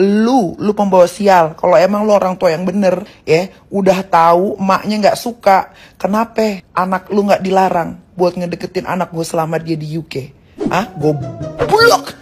Lu pembawa sial. Kalau emang lu orang tua yang bener, ya, udah tahu emaknya nggak suka, kenapa anak lu nggak dilarang buat ngedeketin anak gue selama dia di UK? Goblok.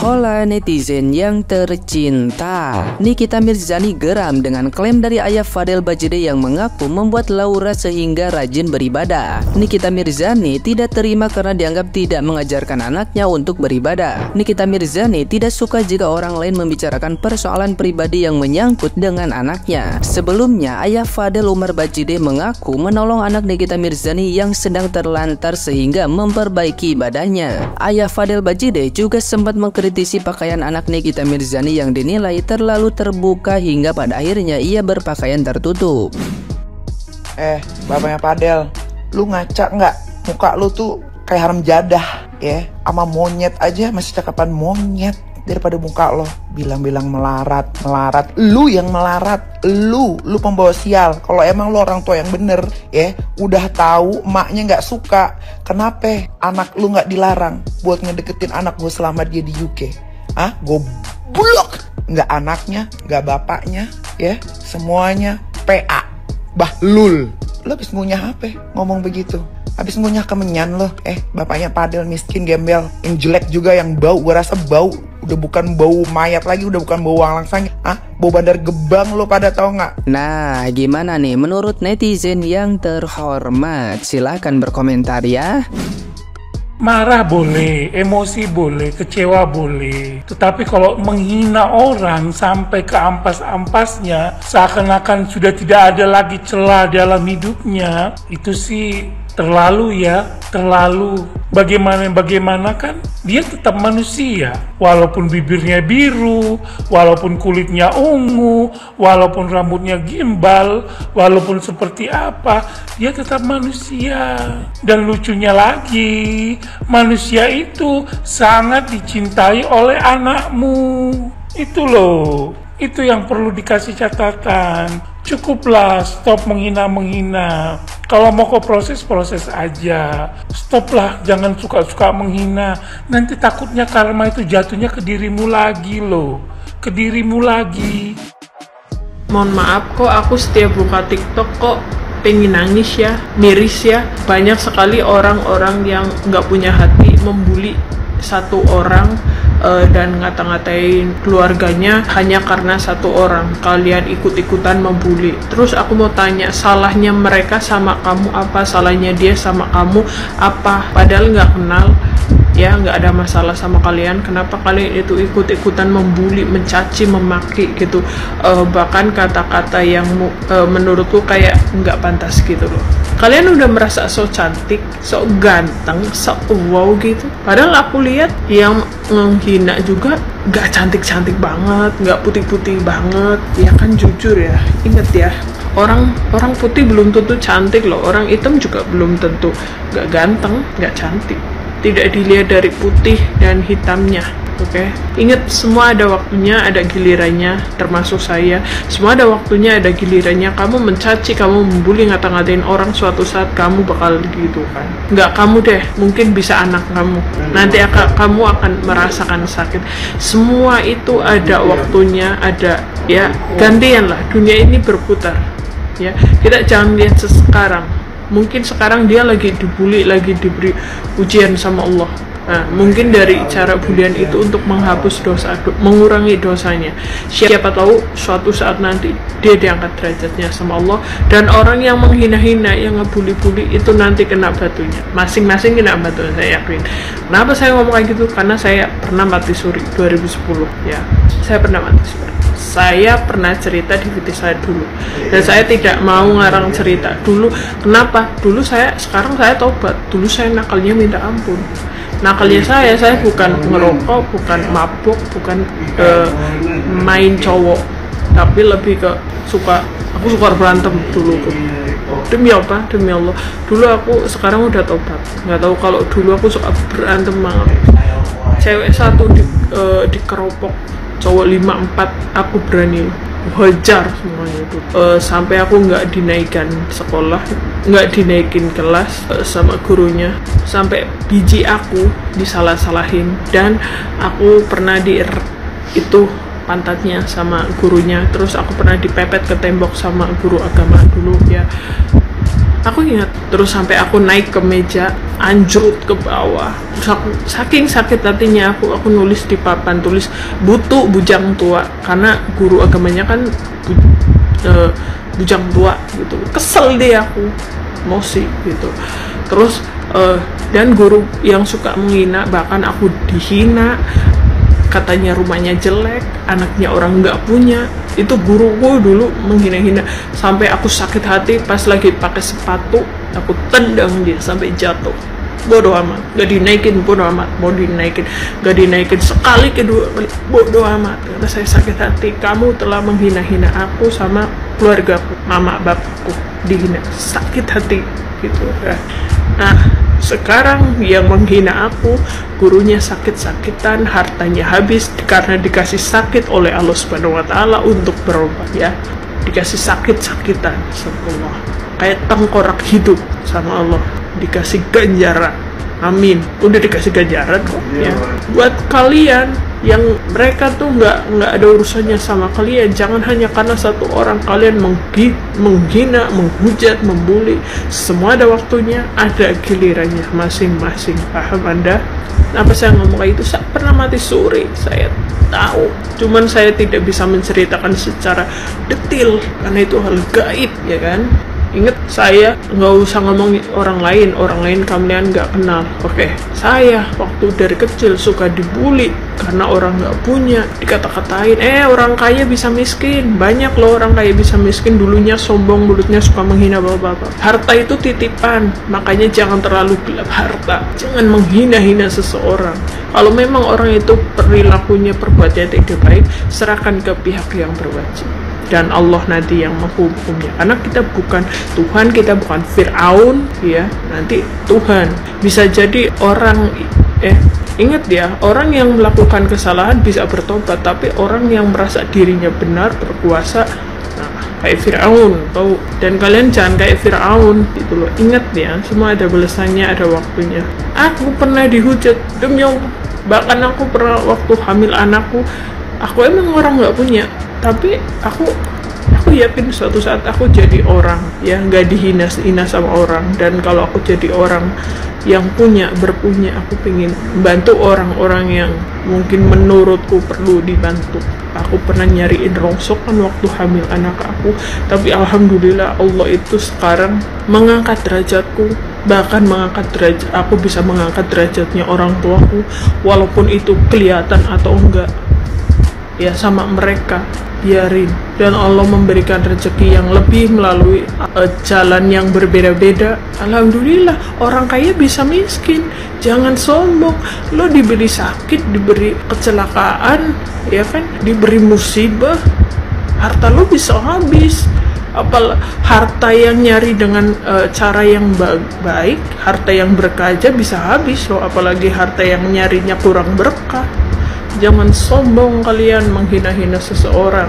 Hola netizen yang tercinta, Nikita Mirzani geram dengan klaim dari ayah Fadel Bajide yang mengaku membuat Laura sehingga rajin beribadah. Nikita Mirzani tidak terima karena dianggap tidak mengajarkan anaknya untuk beribadah. Nikita Mirzani tidak suka jika orang lain membicarakan persoalan pribadi yang menyangkut dengan anaknya. Sebelumnya, ayah Fadel Umar Bajide mengaku menolong anak Nikita Mirzani yang sedang terlantar sehingga memperbaiki ibadahnya. Ayah Fadel Bajide juga sempat mengkritisi pakaian anak Nikita Mirzani yang dinilai terlalu terbuka hingga pada akhirnya ia berpakaian tertutup. Bapaknya Fadel, lu ngaca nggak? Muka lu tuh kayak haram jadah, ya. Sama monyet aja masih cakapan monyet daripada muka lo. Bilang-bilang melarat. Lu yang melarat. Lu pembawa sial. Kalau emang lu orang tua yang bener, ya, udah tahu emaknya nggak suka, kenapa anak lu nggak dilarang buat ngedeketin anak gue selama dia di UK? Goblok. Nggak anaknya, nggak bapaknya, ya, semuanya PA. Bahlul. Lo habis ngunyah apa? Ngomong begitu. Habis ngunyah kemenyan lo. Bapaknya Fadel miskin gembel, yang jelek juga, yang bau. Gue rasa bau. Udah bukan bau mayat lagi, udah bukan bau langsang. Bau Bandar Gebang lo pada tau nggak? Nah, gimana nih menurut netizen yang terhormat? Silahkan berkomentar ya. Marah boleh, emosi boleh, kecewa boleh. Tetapi kalau menghina orang sampai ke ampas-ampasnya, seakan-akan sudah tidak ada lagi celah dalam hidupnya, itu sih terlalu ya, terlalu. Bagaimana kan dia tetap manusia, walaupun bibirnya biru, walaupun kulitnya ungu, walaupun rambutnya gimbal, walaupun seperti apa, dia tetap manusia. Dan lucunya lagi, manusia itu sangat dicintai oleh anakmu. Itu loh, itu yang perlu dikasih catatan. Cukuplah, stop menghina. Kalau mau ke proses aja. Stoplah, jangan suka-suka menghina. Nanti takutnya karma itu jatuhnya ke dirimu lagi loh. Ke dirimu lagi. Mohon maaf kok, aku setiap buka TikTok kok pengen nangis ya, miris ya. Banyak sekali orang-orang yang nggak punya hati membuli satu orang dan ngata-ngatain keluarganya hanya karena satu orang. Kalian ikut-ikutan membuli. Terus aku mau tanya, salahnya mereka sama kamu apa? Salahnya dia sama kamu apa? Padahal nggak kenal, ya, nggak ada masalah sama kalian. Kenapa kalian itu ikut-ikutan membuli, mencaci, memaki gitu? Bahkan kata-kata yang menurutku kayak nggak pantas gitu loh. Kalian udah merasa sok cantik, sok ganteng, sok wow gitu. Padahal aku lihat yang menghina juga nggak cantik-cantik banget, nggak putih-putih banget. Ya kan, jujur ya, inget ya. Orang putih belum tentu cantik loh. Orang hitam juga belum tentu nggak ganteng, nggak cantik. Tidak dilihat dari putih dan hitamnya. Oke, ingat, semua ada waktunya, ada gilirannya, termasuk saya. Semua ada waktunya, ada gilirannya. Kamu mencaci, kamu membuli, ngata-ngatain orang, suatu saat kamu bakal gitu kan. Nggak kamu deh, mungkin bisa anak kamu. Nanti kamu akan merasakan sakit. Semua itu ada waktunya, ada, ya, gantian lah. Dunia ini berputar, ya. Kita jangan lihat sekarang. Mungkin sekarang dia lagi dibully, lagi diberi ujian sama Allah. Nah, mungkin dari cara bulian itu untuk menghapus dosa, mengurangi dosanya. Siapa tahu suatu saat nanti dia diangkat derajatnya sama Allah. Dan orang yang menghina-hina, yang ngebully-bully itu nanti kena batunya. Masing-masing kena batunya, saya yakin. Kenapa saya ngomong kayak gitu? Karena saya pernah mati suri 2010, ya. Saya pernah mati suri. Saya pernah cerita di video saya dulu, dan saya tidak mau ngarang cerita dulu. Kenapa? Sekarang saya tobat. Dulu saya nakalnya minta ampun. Nakalnya saya bukan ngerokok, bukan mabuk, bukan main cowok, tapi lebih ke aku suka berantem dulu tuh. Demi apa? Demi Allah. Dulu sekarang udah tobat. Nggak tahu, kalau dulu aku suka berantem banget. Cewek satu dikeropok, cowok 5-4, aku berani. hajar semuanya itu. Sampai aku nggak dinaikkan sekolah, nggak dinaikin kelas sama gurunya, sampai biji aku disalah-salahin, dan aku pernah itu pantatnya sama gurunya, terus aku pernah dipepet ke tembok sama guru agama dulu ya. Aku ingat, terus sampai aku naik ke meja, anjrot ke bawah. Terus aku saking sakit hatinya, aku nulis di papan tulis butuh bujang tua, karena guru agamanya kan bujang tua gitu. Kesel deh aku, emosi gitu. Terus dan guru yang suka menghina, bahkan aku dihina, katanya rumahnya jelek, anaknya orang nggak punya. Itu guruku dulu menghina-hina, sampai aku sakit hati. Pas lagi pakai sepatu, aku tendang dia sampai jatuh. Bodoh amat, gak dinaikin, bodoh amat. Mau dinaikin, gak dinaikin sekali, kedua kali, bodoh amat. Karena saya sakit hati, kamu telah menghina-hina aku sama keluargaku, mama bapakku dihina, sakit hati gitu. Nah, sekarang yang menghina aku, gurunya sakit-sakitan, hartanya habis karena dikasih sakit oleh Allah Subhanahu wa Ta'ala untuk berobat ya. Dikasih sakit-sakitan sama Allah, kayak tengkorak hidup sama Allah, dikasih ganjaran. Amin. Udah dikasih ganjaran kok ya. Buat kalian yang mereka tuh nggak ada urusannya sama kalian, jangan hanya karena satu orang kalian menghina, menghujat, membuli. Semua ada waktunya, ada gilirannya masing-masing. Paham Anda? Apa saya ngomong kayak itu? Saya pernah mati suri, saya tahu. Cuman saya tidak bisa menceritakan secara detail karena itu hal gaib, ya kan? Ingat, saya nggak usah ngomong orang lain kalian nggak kenal. Oke, saya waktu dari kecil suka dibully karena orang nggak punya, dikata-katain, orang kaya bisa miskin. Banyak loh orang kaya bisa miskin, dulunya sombong, mulutnya suka menghina bapak-bapak. Harta itu titipan, makanya jangan terlalu gelap harta. Jangan menghina-hina seseorang. Kalau memang orang itu perilakunya, perbuatannya tidak baik, serahkan ke pihak yang berwajib. Dan Allah nanti yang menghukumnya, karena kita bukan Tuhan, kita bukan Fir'aun ya. Nanti Tuhan bisa jadi orang ingat ya, orang yang melakukan kesalahan bisa bertobat, tapi orang yang merasa dirinya benar, berkuasa, kayak Fir'aun tahu. Dan kalian jangan kayak Fir'aun gitu loh. Ingat ya, semua ada balasannya, ada waktunya. Aku pernah dihujat demi Allah, bahkan aku pernah waktu hamil anakku, aku emang orang nggak punya, tapi aku yakin suatu saat aku jadi orang ya, nggak dihina sama orang. Dan kalau aku jadi orang yang berpunya, aku pengen bantu orang-orang yang mungkin menurutku perlu dibantu. Aku pernah nyariin rongsokan waktu hamil anak aku, tapi alhamdulillah Allah itu sekarang mengangkat derajatku, bahkan aku bisa mengangkat derajatnya orang tuaku, walaupun itu kelihatan atau enggak ya sama mereka. Biarin, dan Allah memberikan rezeki yang lebih melalui jalan yang berbeda-beda. Alhamdulillah, orang kaya bisa miskin. Jangan sombong. Lo diberi sakit, diberi kecelakaan, ya kan, diberi musibah, harta lo bisa habis. Apalagi harta yang nyari dengan cara yang baik, harta yang berkah aja bisa habis loh, apalagi harta yang nyarinya kurang berkah. Jangan sombong kalian menghina-hina seseorang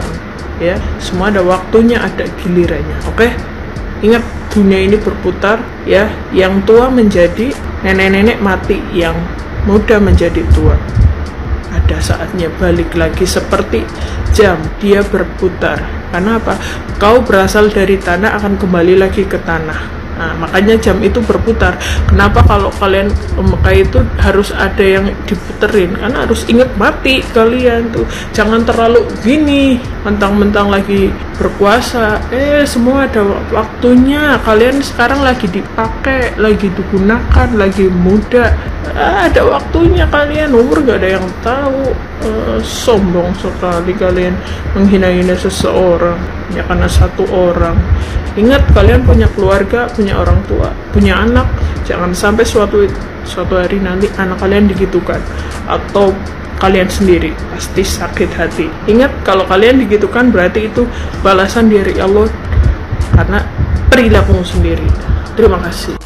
ya. Semua ada waktunya, ada gilirannya. Oke? Ingat, dunia ini berputar ya. Yang tua menjadi nenek-nenek mati, yang muda menjadi tua. Ada saatnya balik lagi, seperti jam, dia berputar. Karena apa? Kau berasal dari tanah, akan kembali lagi ke tanah. Nah, makanya jam itu berputar. Kenapa kalau kalian ke Mekah itu harus ada yang diputerin? Karena harus ingat mati kalian tuh. Jangan terlalu gini, mentang-mentang lagi berkuasa. Semua ada waktunya. Kalian sekarang lagi dipakai, lagi digunakan, lagi muda. Ada waktunya kalian. Umur gak ada yang tahu. Sombong sekali kalian menghina-hina seseorang ya karena satu orang. Ingat, kalian punya keluarga, punya orang tua, punya anak. Jangan sampai suatu hari nanti anak kalian digitukan, atau kalian sendiri pasti sakit hati. Ingat, kalau kalian digitukan berarti itu balasan dari Allah karena perilakumu sendiri. Terima kasih.